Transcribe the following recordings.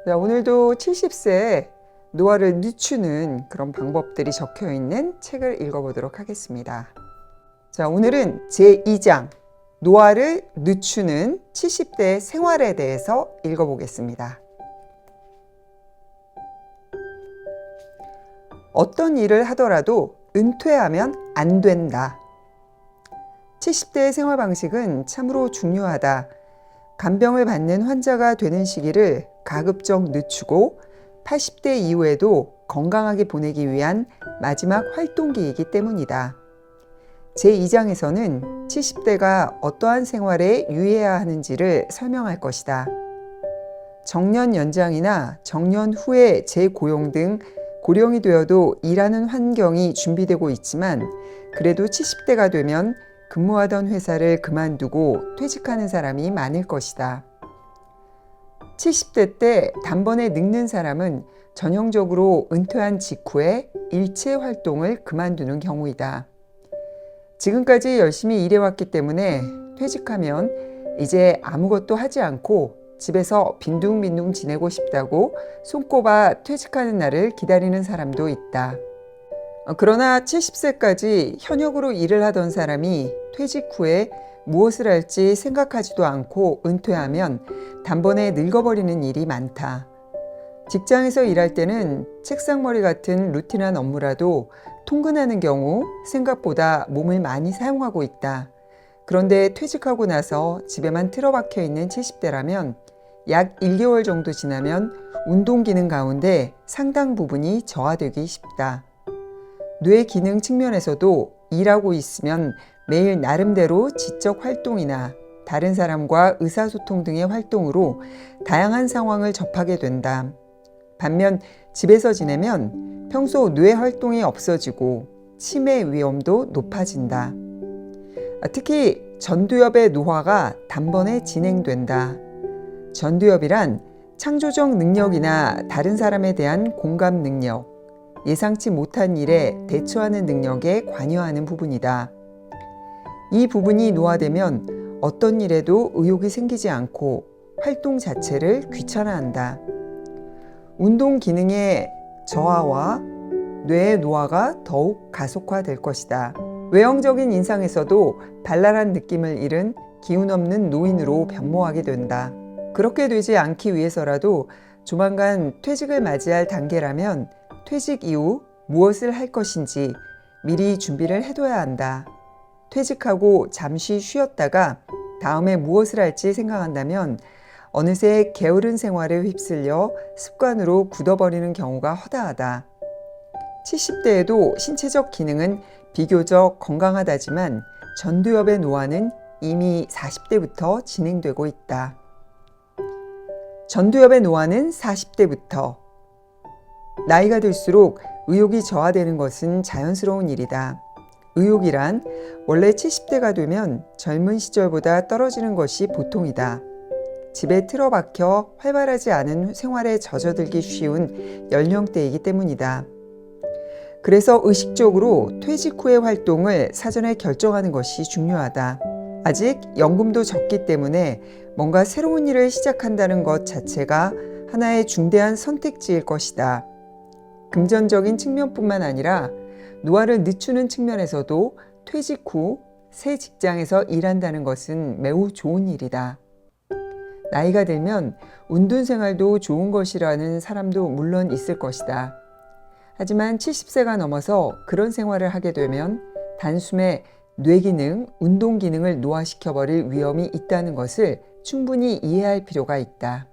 자, 오늘도 70세에 노화를 늦추는 그런 방법들이 적혀 있는 책을 읽어보도록 하겠습니다. 자, 오늘은 제2장 노화를 늦추는 70대 생활에 대해서 읽어보겠습니다. 어떤 일을 하더라도 은퇴하면 안 된다. 70대의 생활 방식은 참으로 중요하다. 간병을 받는 환자가 되는 시기를 가급적 늦추고 80대 이후에도 건강하게 보내기 위한 마지막 활동기이기 때문이다. 제2장에서는 70대가 어떠한 생활에 유의해야 하는지를 설명할 것이다. 정년 연장이나 정년 후에 재고용 등 고령이 되어도 일하는 환경이 준비되고 있지만 그래도 70대가 되면 근무하던 회사를 그만두고 퇴직하는 사람이 많을 것이다. 70대 때 단번에 늙는 사람은 전형적으로 은퇴한 직후에 일체 활동을 그만두는 경우이다. 지금까지 열심히 일해왔기 때문에 퇴직하면 이제 아무것도 하지 않고 집에서 빈둥빈둥 지내고 싶다고 손꼽아 퇴직하는 날을 기다리는 사람도 있다. 그러나 70세까지 현역으로 일을 하던 사람이 퇴직 후에 무엇을 할지 생각하지도 않고 은퇴하면 단번에 늙어버리는 일이 많다. 직장에서 일할 때는 책상머리 같은 루틴한 업무라도 통근하는 경우 생각보다 몸을 많이 사용하고 있다. 그런데 퇴직하고 나서 집에만 틀어박혀 있는 70대라면 약 1개월 정도 지나면 운동 기능 가운데 상당 부분이 저하되기 쉽다. 뇌 기능 측면에서도 일하고 있으면 매일 나름대로 지적 활동이나 다른 사람과 의사소통 등의 활동으로 다양한 상황을 접하게 된다. 반면 집에서 지내면 평소 뇌 활동이 없어지고 치매 위험도 높아진다. 특히 전두엽의 노화가 단번에 진행된다. 전두엽이란 창조적 능력이나 다른 사람에 대한 공감 능력, 예상치 못한 일에 대처하는 능력에 관여하는 부분이다. 이 부분이 노화되면 어떤 일에도 의욕이 생기지 않고 활동 자체를 귀찮아한다. 운동 기능의 저하와 뇌의 노화가 더욱 가속화될 것이다. 외형적인 인상에서도 발랄한 느낌을 잃은 기운 없는 노인으로 변모하게 된다. 그렇게 되지 않기 위해서라도 조만간 퇴직을 맞이할 단계라면 퇴직 이후 무엇을 할 것인지 미리 준비를 해둬야 한다. 퇴직하고 잠시 쉬었다가 다음에 무엇을 할지 생각한다면 어느새 게으른 생활에 휩쓸려 습관으로 굳어버리는 경우가 허다하다. 70대에도 신체적 기능은 비교적 건강하다지만 전두엽의 노화는 이미 40대부터 진행되고 있다. 전두엽의 노화는 40대부터. 나이가 들수록 의욕이 저하되는 것은 자연스러운 일이다. 의욕이란 원래 70대가 되면 젊은 시절보다 떨어지는 것이 보통이다. 집에 틀어박혀 활발하지 않은 생활에 젖어들기 쉬운 연령대이기 때문이다. 그래서 의식적으로 퇴직 후의 활동을 사전에 결정하는 것이 중요하다. 아직 연금도 적기 때문에 뭔가 새로운 일을 시작한다는 것 자체가 하나의 중대한 선택지일 것이다. 금전적인 측면뿐만 아니라 노화를 늦추는 측면에서도 퇴직 후 새 직장에서 일한다는 것은 매우 좋은 일이다. 나이가 들면 운동 생활도 좋은 것이라는 사람도 물론 있을 것이다. 하지만 70세가 넘어서 그런 생활을 하게 되면 단숨에 뇌기능, 운동 기능을 노화시켜버릴 위험이 있다는 것을 충분히 이해할 필요가 있다.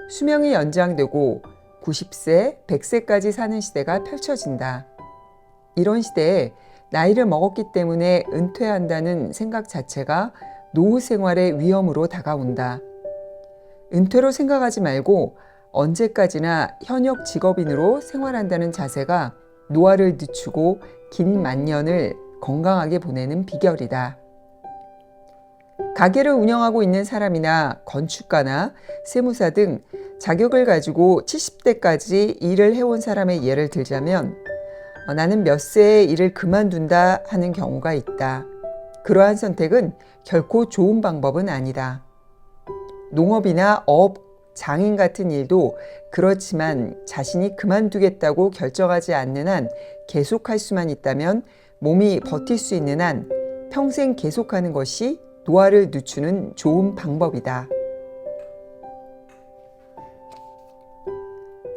수명이 연장되고 90세, 100세까지 사는 시대가 펼쳐진다. 이런 시대에 나이를 먹었기 때문에 은퇴한다는 생각 자체가 노후 생활의 위험으로 다가온다. 은퇴로 생각하지 말고 언제까지나 현역 직업인으로 생활한다는 자세가 노화를 늦추고 긴 만년을 건강하게 보내는 비결이다. 가게를 운영하고 있는 사람이나 건축가나 세무사 등 자격을 가지고 70대까지 일을 해온 사람의 예를 들자면 나는 몇 세에 일을 그만둔다 하는 경우가 있다. 그러한 선택은 결코 좋은 방법은 아니다. 농업이나 어업 장인 같은 일도 그렇지만 자신이 그만두겠다고 결정하지 않는 한 계속할 수만 있다면 몸이 버틸 수 있는 한 평생 계속하는 것이 노화를 늦추는 좋은 방법이다.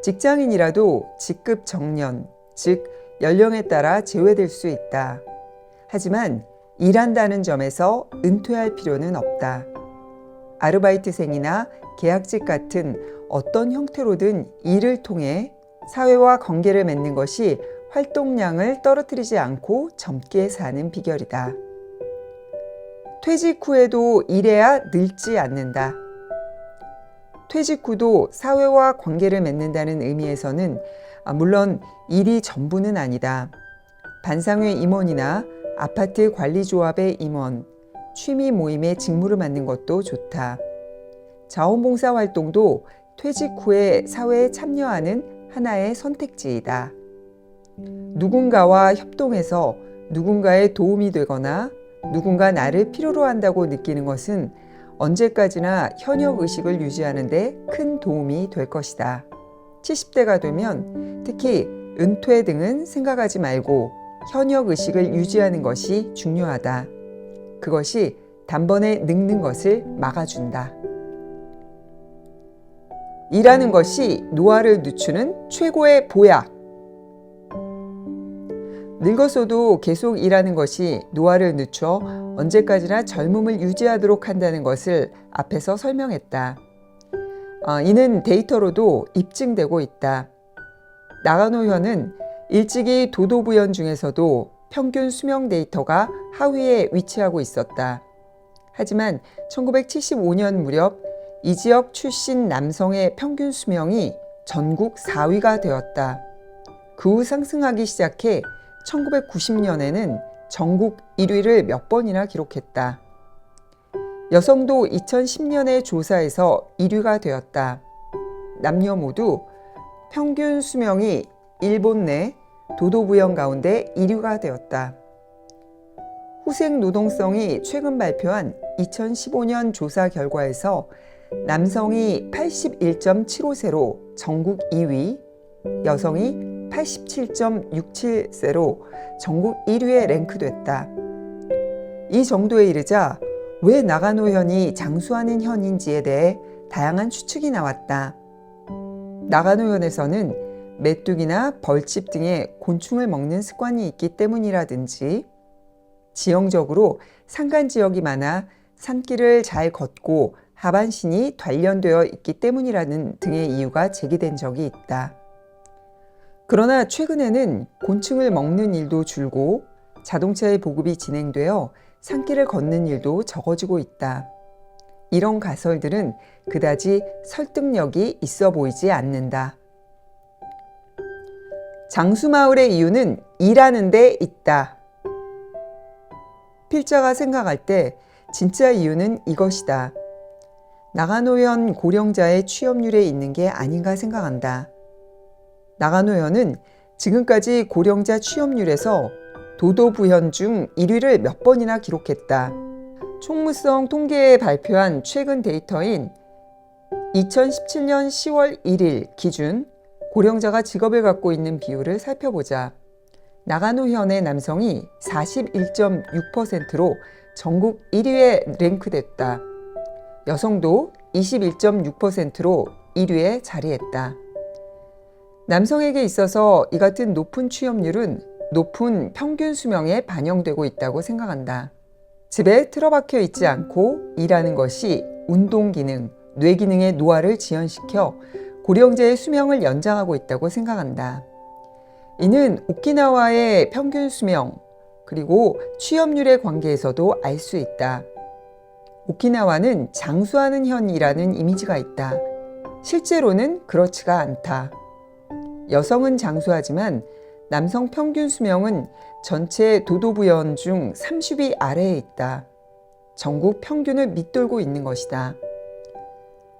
직장인이라도 직급 정년, 즉 연령에 따라 제외될 수 있다. 하지만 일한다는 점에서 은퇴할 필요는 없다. 아르바이트생이나 계약직 같은 어떤 형태로든 일을 통해 사회와 관계를 맺는 것이 활동량을 떨어뜨리지 않고 젊게 사는 비결이다. 퇴직 후에도 일해야 늙지 않는다. 퇴직 후도 사회와 관계를 맺는다는 의미에서는 물론 일이 전부는 아니다. 반상회 임원이나 아파트 관리조합의 임원, 취미 모임의 직무를 맡는 것도 좋다. 자원봉사 활동도 퇴직 후에 사회에 참여하는 하나의 선택지이다. 누군가와 협동해서 누군가의 도움이 되거나 누군가 나를 필요로 한다고 느끼는 것은 언제까지나 현역 의식을 유지하는 데 큰 도움이 될 것이다. 70대가 되면 특히 은퇴 등은 생각하지 말고 현역 의식을 유지하는 것이 중요하다. 그것이 단번에 늙는 것을 막아준다. 일하는 것이 노화를 늦추는 최고의 보약. 늙었어도 계속 일하는 것이 노화를 늦춰 언제까지나 젊음을 유지하도록 한다는 것을 앞에서 설명했다. 이는 데이터로도 입증되고 있다. 나가노 현은 일찍이 도도부연 중에서도 평균 수명 데이터가 하위에 위치하고 있었다. 하지만 1975년 무렵 이 지역 출신 남성의 평균 수명이 전국 4위가 되었다. 그 후 상승하기 시작해 1990년에는 전국 1위를 몇 번이나 기록했다. 여성도 2010년의 조사에서 1위가 되었다. 남녀 모두 평균 수명이 일본 내 도도부연 가운데 1위가 되었다. 후생 노동성이 최근 발표한 2015년 조사 결과에서 남성이 81.75세로 전국 2위, 여성이 87.67세로 전국 1위에 랭크됐다. 이 정도에 이르자 왜 나가노 현이 장수하는 현인지에 대해 다양한 추측이 나왔다. 나가노 현에서는 메뚜기나 벌집 등의 곤충을 먹는 습관이 있기 때문이라든지 지형적으로 산간 지역이 많아 산길을 잘 걷고 하반신이 단련되어 있기 때문이라는 등의 이유가 제기된 적이 있다. 그러나 최근에는 곤충을 먹는 일도 줄고 자동차의 보급이 진행되어 산길을 걷는 일도 적어지고 있다. 이런 가설들은 그다지 설득력이 있어 보이지 않는다. 장수마을의 이유는 일하는 데 있다. 필자가 생각할 때 진짜 이유는 이것이다. 나가노현 고령자의 취업률에 있는 게 아닌가 생각한다. 나가노현은 지금까지 고령자 취업률에서 도도부현 중 1위를 몇 번이나 기록했다. 총무성 통계에 발표한 최근 데이터인 2017년 10월 1일 기준 고령자가 직업을 갖고 있는 비율을 살펴보자. 나가노현의 남성이 41.6%로 전국 1위에 랭크됐다. 여성도 21.6%로 1위에 자리했다. 남성에게 있어서 이 같은 높은 취업률은 높은 평균 수명에 반영되고 있다고 생각한다. 집에 틀어박혀 있지 않고 일하는 것이 운동 기능, 뇌 기능의 노화를 지연시켜 고령자의 수명을 연장하고 있다고 생각한다. 이는 오키나와의 평균 수명, 그리고 취업률의 관계에서도 알 수 있다. 오키나와는 장수하는 현이라는 이미지가 있다. 실제로는 그렇지가 않다. 여성은 장수하지만 남성 평균 수명은 전체 도도부연 중 30위 아래에 있다. 전국 평균을 밑돌고 있는 것이다.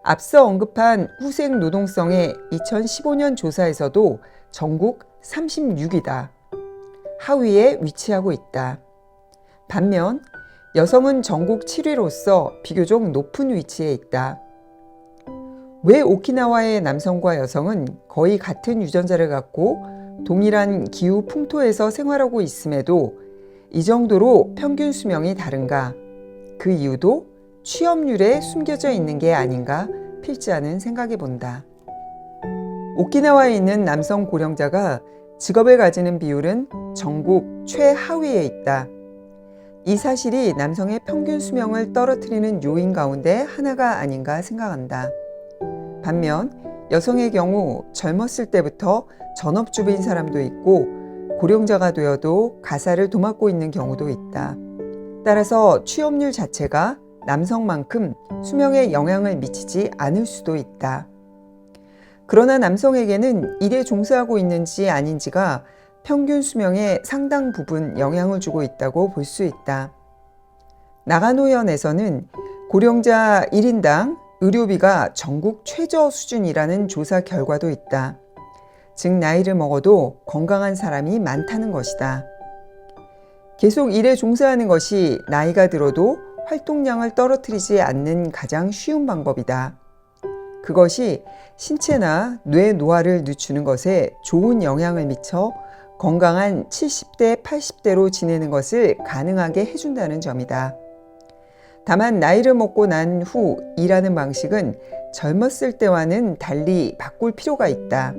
앞서 언급한 후생 노동성의 2015년 조사에서도 전국 36위다. 하위에 위치하고 있다. 반면 여성은 전국 7위로서 비교적 높은 위치에 있다. 왜 오키나와의 남성과 여성은 거의 같은 유전자를 갖고 동일한 기후 풍토에서 생활하고 있음에도 이 정도로 평균 수명이 다른가? 그 이유도 취업률에 숨겨져 있는 게 아닌가 필자는 생각해 본다. 오키나와에 있는 남성 고령자가 직업을 가지는 비율은 전국 최하위에 있다. 이 사실이 남성의 평균 수명을 떨어뜨리는 요인 가운데 하나가 아닌가 생각한다. 반면 여성의 경우 젊었을 때부터 전업주부인 사람도 있고 고령자가 되어도 가사를 도맡고 있는 경우도 있다. 따라서 취업률 자체가 남성만큼 수명에 영향을 미치지 않을 수도 있다. 그러나 남성에게는 일에 종사하고 있는지 아닌지가 평균 수명에 상당 부분 영향을 주고 있다고 볼 수 있다. 나가노현에서는 고령자 1인당 의료비가 전국 최저 수준이라는 조사 결과도 있다. 즉 나이를 먹어도 건강한 사람이 많다는 것이다. 계속 일에 종사하는 것이 나이가 들어도 활동량을 떨어뜨리지 않는 가장 쉬운 방법이다. 그것이 신체나 뇌 노화를 늦추는 것에 좋은 영향을 미쳐 건강한 70대, 80대로 지내는 것을 가능하게 해준다는 점이다. 다만 나이를 먹고 난 후 일하는 방식은 젊었을 때와는 달리 바꿀 필요가 있다.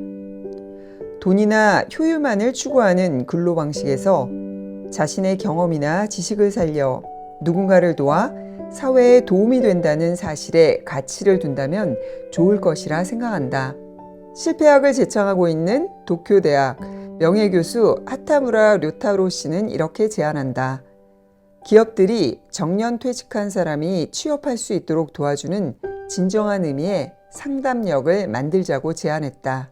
돈이나 효율만을 추구하는 근로 방식에서 자신의 경험이나 지식을 살려 누군가를 도와 사회에 도움이 된다는 사실에 가치를 둔다면 좋을 것이라 생각한다. 실패학을 제창하고 있는 도쿄대학 명예교수 하타무라 료타로 씨는 이렇게 제안한다. 기업들이 정년 퇴직한 사람이 취업할 수 있도록 도와주는 진정한 의미의 상담력을 만들자고 제안했다.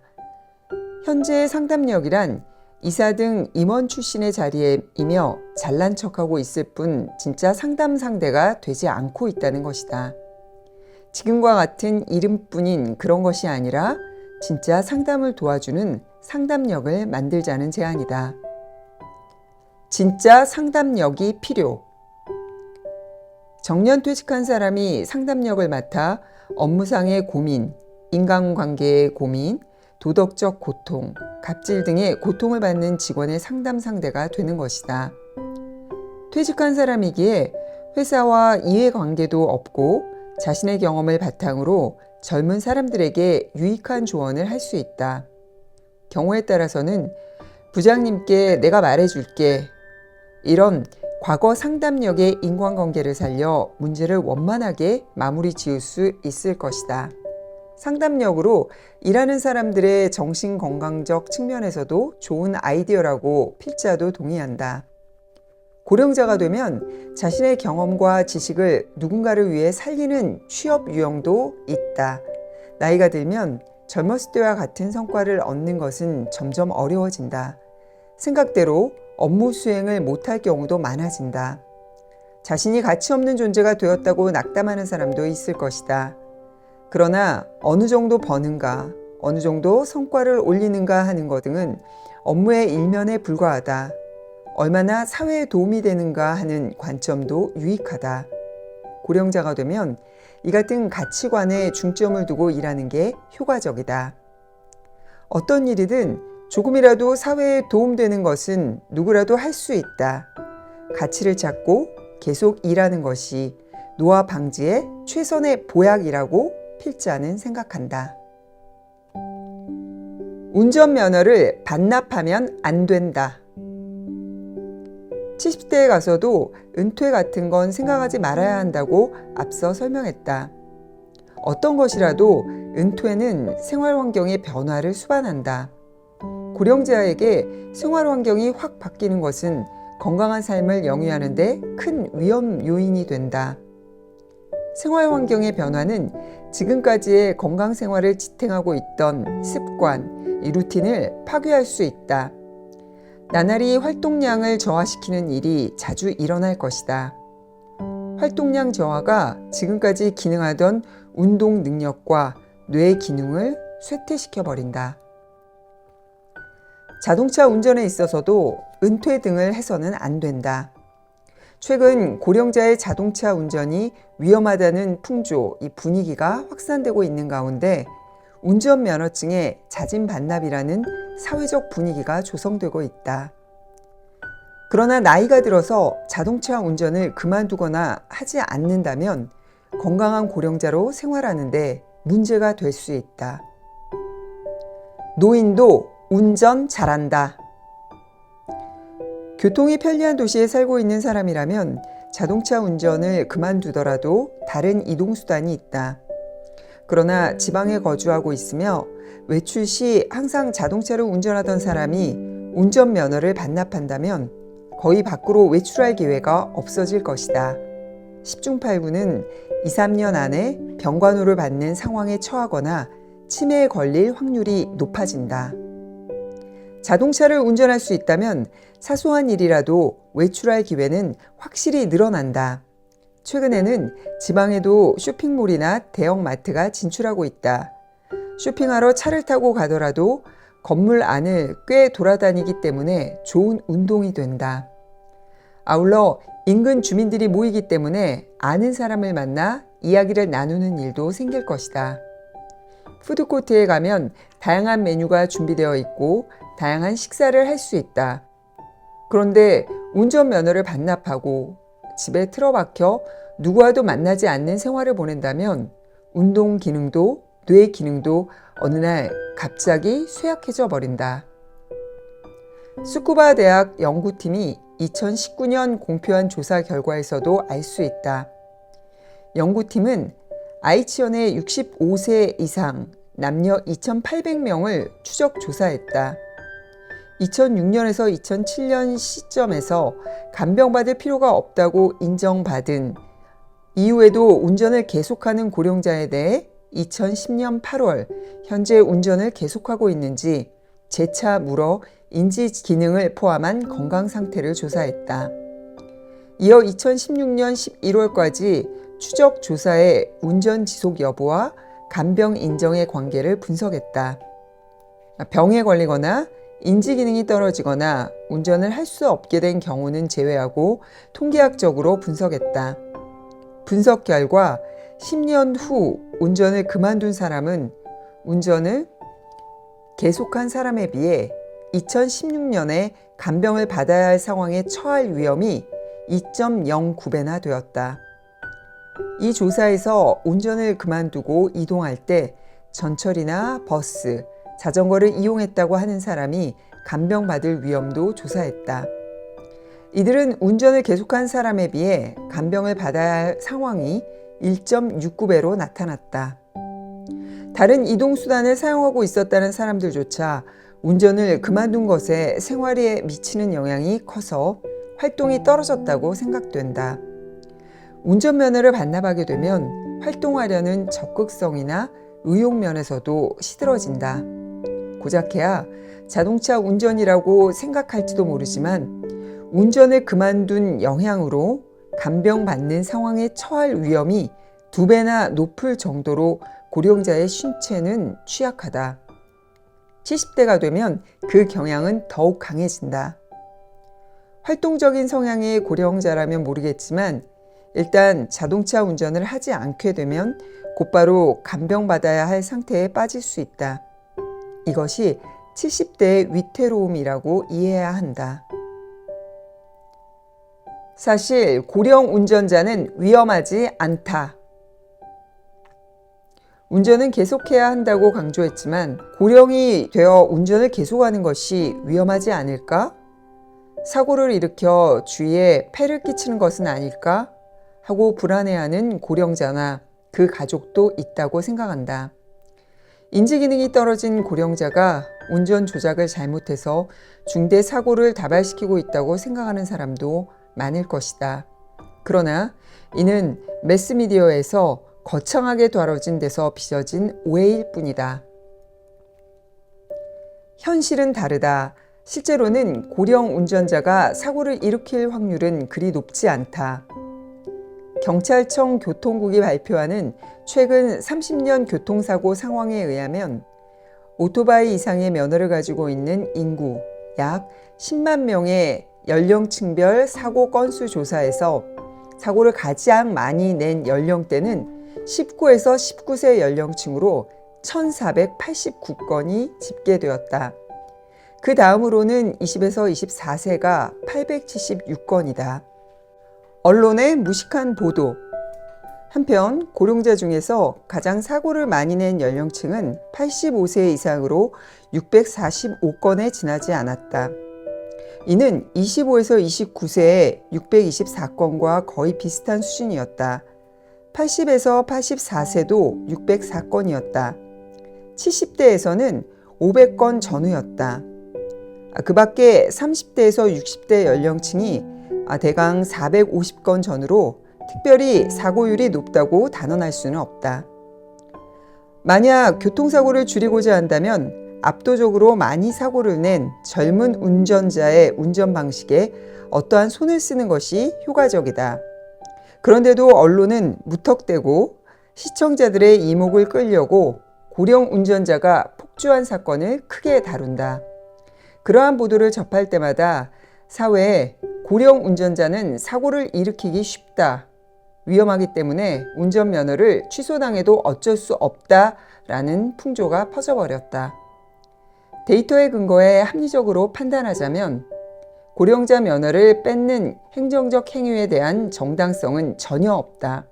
현재의 상담력이란 이사 등 임원 출신의 자리이며 잘난 척하고 있을 뿐 진짜 상담 상대가 되지 않고 있다는 것이다. 지금과 같은 이름뿐인 그런 것이 아니라 진짜 상담을 도와주는 상담력을 만들자는 제안이다. 진짜 상담력이 필요. 정년퇴직한 사람이 상담력을 맡아 업무상의 고민, 인간관계의 고민, 도덕적 고통, 갑질 등의 고통을 받는 직원의 상담 상대가 되는 것이다. 퇴직한 사람이기에 회사와 이해관계도 없고 자신의 경험을 바탕으로 젊은 사람들에게 유익한 조언을 할 수 있다. 경우에 따라서는 부장님께 내가 말해줄게. 이런 과거 상담력의 인간관계를 살려 문제를 원만하게 마무리 지을 수 있을 것이다. 상담력으로 일하는 사람들의 정신건강적 측면에서도 좋은 아이디어라고 필자도 동의한다. 고령자가 되면 자신의 경험과 지식을 누군가를 위해 살리는 취업 유형도 있다. 나이가 들면 젊었을 때와 같은 성과를 얻는 것은 점점 어려워진다. 생각대로 업무 수행을 못할 경우도 많아진다. 자신이 가치 없는 존재가 되었다고 낙담하는 사람도 있을 것이다. 그러나 어느 정도 버는가, 어느 정도 성과를 올리는가 하는 것 등은 업무의 일면에 불과하다. 얼마나 사회에 도움이 되는가 하는 관점도 유익하다. 고령자가 되면 이 같은 가치관에 중점을 두고 일하는 게 효과적이다. 어떤 일이든 조금이라도 사회에 도움되는 것은 누구라도 할 수 있다. 가치를 찾고 계속 일하는 것이 노화 방지의 최선의 보약이라고 필자는 생각한다. 운전면허를 반납하면 안 된다. 70대에 가서도 은퇴 같은 건 생각하지 말아야 한다고 앞서 설명했다. 어떤 것이라도 은퇴는 생활 환경의 변화를 수반한다. 고령자에게 생활 환경이 확 바뀌는 것은 건강한 삶을 영위하는 데 큰 위험 요인이 된다. 생활 환경의 변화는 지금까지의 건강 생활을 지탱하고 있던 습관, 이 루틴을 파괴할 수 있다. 나날이 활동량을 저하시키는 일이 자주 일어날 것이다. 활동량 저하가 지금까지 기능하던 운동 능력과 뇌 기능을 쇠퇴시켜버린다. 자동차 운전에 있어서도 은퇴 등을 해서는 안 된다. 최근 고령자의 자동차 운전이 위험하다는 풍조, 이 분위기가 확산되고 있는 가운데 운전면허증의 자진 반납이라는 사회적 분위기가 조성되고 있다. 그러나 나이가 들어서 자동차 운전을 그만두거나 하지 않는다면 건강한 고령자로 생활하는데 문제가 될 수 있다. 노인도 운전 잘한다. 교통이 편리한 도시에 살고 있는 사람이라면 자동차 운전을 그만두더라도 다른 이동수단이 있다. 그러나 지방에 거주하고 있으며 외출 시 항상 자동차를 운전하던 사람이 운전면허를 반납한다면 거의 밖으로 외출할 기회가 없어질 것이다. 10중 8구는 2, 3년 안에 병간호를 받는 상황에 처하거나 치매에 걸릴 확률이 높아진다. 자동차를 운전할 수 있다면 사소한 일이라도 외출할 기회는 확실히 늘어난다. 최근에는 지방에도 쇼핑몰이나 대형마트가 진출하고 있다. 쇼핑하러 차를 타고 가더라도 건물 안을 꽤 돌아다니기 때문에 좋은 운동이 된다. 아울러 인근 주민들이 모이기 때문에 아는 사람을 만나 이야기를 나누는 일도 생길 것이다. 푸드코트에 가면 다양한 메뉴가 준비되어 있고 다양한 식사를 할 수 있다. 그런데 운전면허를 반납하고 집에 틀어박혀 누구와도 만나지 않는 생활을 보낸다면 운동 기능도 뇌 기능도 어느 날 갑자기 쇠약해져 버린다. 스쿠바 대학 연구팀이 2019년 공표한 조사 결과에서도 알 수 있다. 연구팀은 아이치현의 65세 이상 남녀 2,800명을 추적 조사했다. 2006년에서 2007년 시점에서 간병받을 필요가 없다고 인정받은 이후에도 운전을 계속하는 고령자에 대해 2010년 8월 현재 운전을 계속하고 있는지 재차 물어 인지 기능을 포함한 건강 상태를 조사했다. 이어 2016년 11월까지 추적 조사의 운전 지속 여부와 간병 인정의 관계를 분석했다. 병에 걸리거나 인지 기능이 떨어지거나 운전을 할 수 없게 된 경우는 제외하고 통계학적으로 분석했다. 분석 결과 10년 후 운전을 그만둔 사람은 운전을 계속한 사람에 비해 2016년에 간병을 받아야 할 상황에 처할 위험이 2.09배나 되었다. 이 조사에서 운전을 그만두고 이동할 때 전철이나 버스, 자전거를 이용했다고 하는 사람이 간병받을 위험도 조사했다. 이들은 운전을 계속한 사람에 비해 간병을 받아야 할 상황이 1.69배로 나타났다. 다른 이동수단을 사용하고 있었다는 사람들조차 운전을 그만둔 것에 생활에 미치는 영향이 커서 활동이 떨어졌다고 생각된다. 운전면허를 반납하게 되면 활동하려는 적극성이나 의욕면에서도 시들어진다. 고작해야 자동차 운전이라고 생각할지도 모르지만 운전을 그만둔 영향으로 간병받는 상황에 처할 위험이 2배나 높을 정도로 고령자의 신체는 취약하다. 70대가 되면 그 경향은 더욱 강해진다. 활동적인 성향의 고령자라면 모르겠지만 일단 자동차 운전을 하지 않게 되면 곧바로 간병받아야 할 상태에 빠질 수 있다. 이것이 70대의 위태로움이라고 이해해야 한다. 사실 고령 운전자는 위험하지 않다. 운전은 계속해야 한다고 강조했지만 고령이 되어 운전을 계속하는 것이 위험하지 않을까? 사고를 일으켜 주위에 폐를 끼치는 것은 아닐까? 하고 불안해하는 고령자나 그 가족도 있다고 생각한다. 인지기능이 떨어진 고령자가 운전 조작을 잘못해서 중대 사고를 다발시키고 있다고 생각하는 사람도 많을 것이다. 그러나 이는 매스미디어에서 거창하게 다뤄진 데서 빚어진 오해일 뿐이다. 현실은 다르다. 실제로는 고령 운전자가 사고를 일으킬 확률은 그리 높지 않다. 경찰청 교통국이 발표하는 최근 30년 교통사고 상황에 의하면 오토바이 이상의 면허를 가지고 있는 인구 약 10만 명의 연령층별 사고 건수 조사에서 사고를 가장 많이 낸 연령대는 19에서 19세 연령층으로 1,489건이 집계되었다. 그 다음으로는 20에서 24세가 876건이다. 언론의 무식한 보도. 한편 고령자 중에서 가장 사고를 많이 낸 연령층은 85세 이상으로 645건에 지나지 않았다. 이는 25에서 29세의 624건과 거의 비슷한 수준이었다. 80에서 84세도 604건이었다. 70대에서는 500건 전후였다. 그 밖에 30대에서 60대 연령층이 대강 450건 전후로 특별히 사고율이 높다고 단언할 수는 없다. 만약 교통사고를 줄이고자 한다면 압도적으로 많이 사고를 낸 젊은 운전자의 운전 방식에 어떠한 손을 쓰는 것이 효과적이다. 그런데도 언론은 무턱대고 시청자들의 이목을 끌려고 고령 운전자가 폭주한 사건을 크게 다룬다. 그러한 보도를 접할 때마다 사회에 고령 운전자는 사고를 일으키기 쉽다, 위험하기 때문에 운전면허를 취소당해도 어쩔 수 없다라는 풍조가 퍼져버렸다. 데이터에 근거해 합리적으로 판단하자면 고령자 면허를 뺏는 행정적 행위에 대한 정당성은 전혀 없다.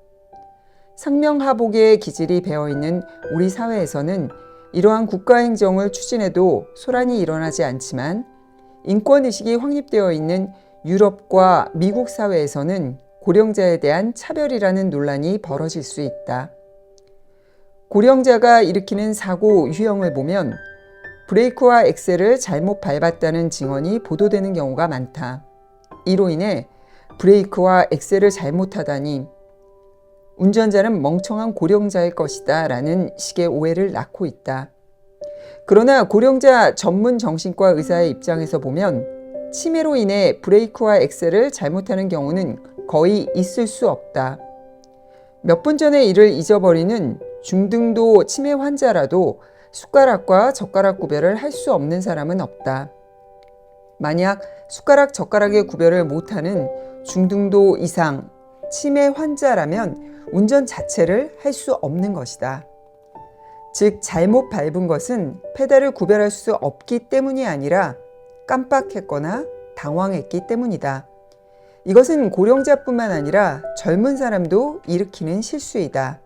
상명하복의 기질이 배어있는 우리 사회에서는 이러한 국가행정을 추진해도 소란이 일어나지 않지만 인권의식이 확립되어 있는 유럽과 미국 사회에서는 고령자에 대한 차별이라는 논란이 벌어질 수 있다. 고령자가 일으키는 사고 유형을 보면 브레이크와 엑셀을 잘못 밟았다는 증언이 보도되는 경우가 많다. 이로 인해 브레이크와 엑셀을 잘못하다니 운전자는 멍청한 고령자일 것이다 라는 식의 오해를 낳고 있다. 그러나 고령자 전문 정신과 의사의 입장에서 보면 치매로 인해 브레이크와 엑셀을 잘못하는 경우는 거의 있을 수 없다. 몇 분 전의 일을 잊어버리는 중등도 치매 환자라도 숟가락과 젓가락 구별을 할 수 없는 사람은 없다. 만약 숟가락, 젓가락의 구별을 못하는 중등도 이상 치매 환자라면 운전 자체를 할 수 없는 것이다. 즉, 잘못 밟은 것은 페달을 구별할 수 없기 때문이 아니라 깜빡했거나 당황했기 때문이다. 이것은 고령자뿐만 아니라 젊은 사람도 일으키는 실수이다.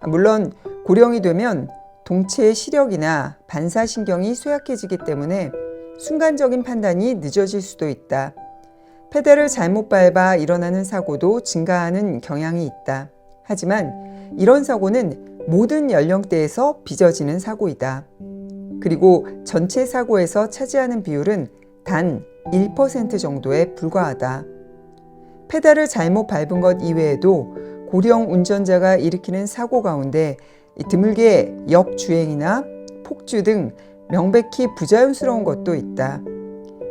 물론 고령이 되면 동체의 시력이나 반사신경이 쇠약해지기 때문에 순간적인 판단이 늦어질 수도 있다. 페달을 잘못 밟아 일어나는 사고도 증가하는 경향이 있다. 하지만 이런 사고는 모든 연령대에서 빚어지는 사고이다. 그리고 전체 사고에서 차지하는 비율은 단 1% 정도에 불과하다. 페달을 잘못 밟은 것 이외에도 고령 운전자가 일으키는 사고 가운데 드물게 역주행이나 폭주 등 명백히 부자연스러운 것도 있다.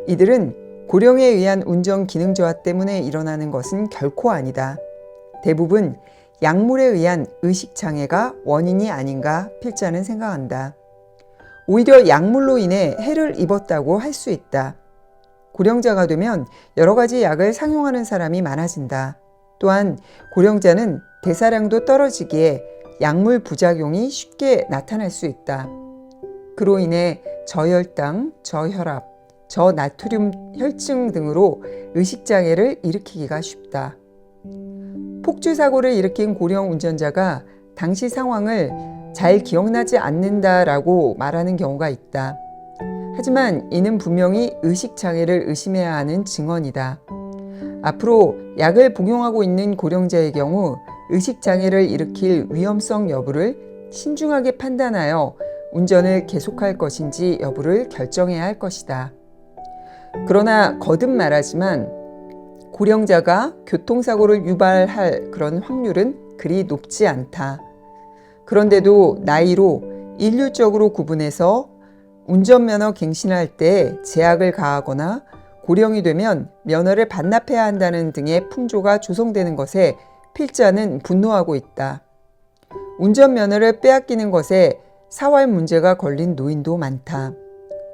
이들은 고령에 의한 운전 기능 저하 때문에 일어나는 것은 결코 아니다. 대부분 약물에 의한 의식장애가 원인이 아닌가 필자는 생각한다. 오히려 약물로 인해 해를 입었다고 할 수 있다. 고령자가 되면 여러 가지 약을 상용하는 사람이 많아진다. 또한 고령자는 대사량도 떨어지기에 약물 부작용이 쉽게 나타날 수 있다. 그로 인해 저혈당, 저혈압, 저나트륨 혈증 등으로 의식장애를 일으키기가 쉽다. 폭주 사고를 일으킨 고령 운전자가 당시 상황을 잘 기억나지 않는다라고 말하는 경우가 있다. 하지만 이는 분명히 의식장애를 의심해야 하는 증언이다. 앞으로 약을 복용하고 있는 고령자의 경우 의식장애를 일으킬 위험성 여부를 신중하게 판단하여 운전을 계속할 것인지 여부를 결정해야 할 것이다. 그러나 거듭 말하지만 고령자가 교통사고를 유발할 그런 확률은 그리 높지 않다. 그런데도 나이로 일률적으로 구분해서 운전면허 갱신할 때 제약을 가하거나 고령이 되면 면허를 반납해야 한다는 등의 풍조가 조성되는 것에 필자는 분노하고 있다. 운전면허를 빼앗기는 것에 사활 문제가 걸린 노인도 많다.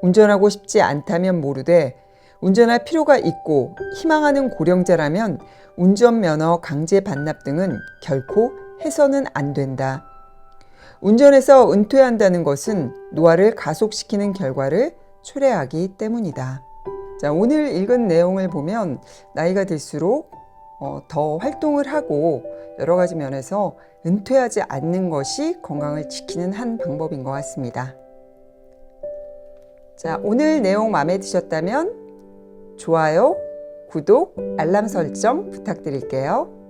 운전하고 싶지 않다면 모르되 운전할 필요가 있고 희망하는 고령자라면 운전면허 강제 반납 등은 결코 해서는 안 된다. 운전에서 은퇴한다는 것은 노화를 가속시키는 결과를 초래하기 때문이다. 자, 오늘 읽은 내용을 보면 나이가 들수록 더 활동을 하고 여러 가지 면에서 은퇴하지 않는 것이 건강을 지키는 한 방법인 것 같습니다. 자, 오늘 내용 마음에 드셨다면 좋아요, 구독, 알람 설정 부탁드릴게요.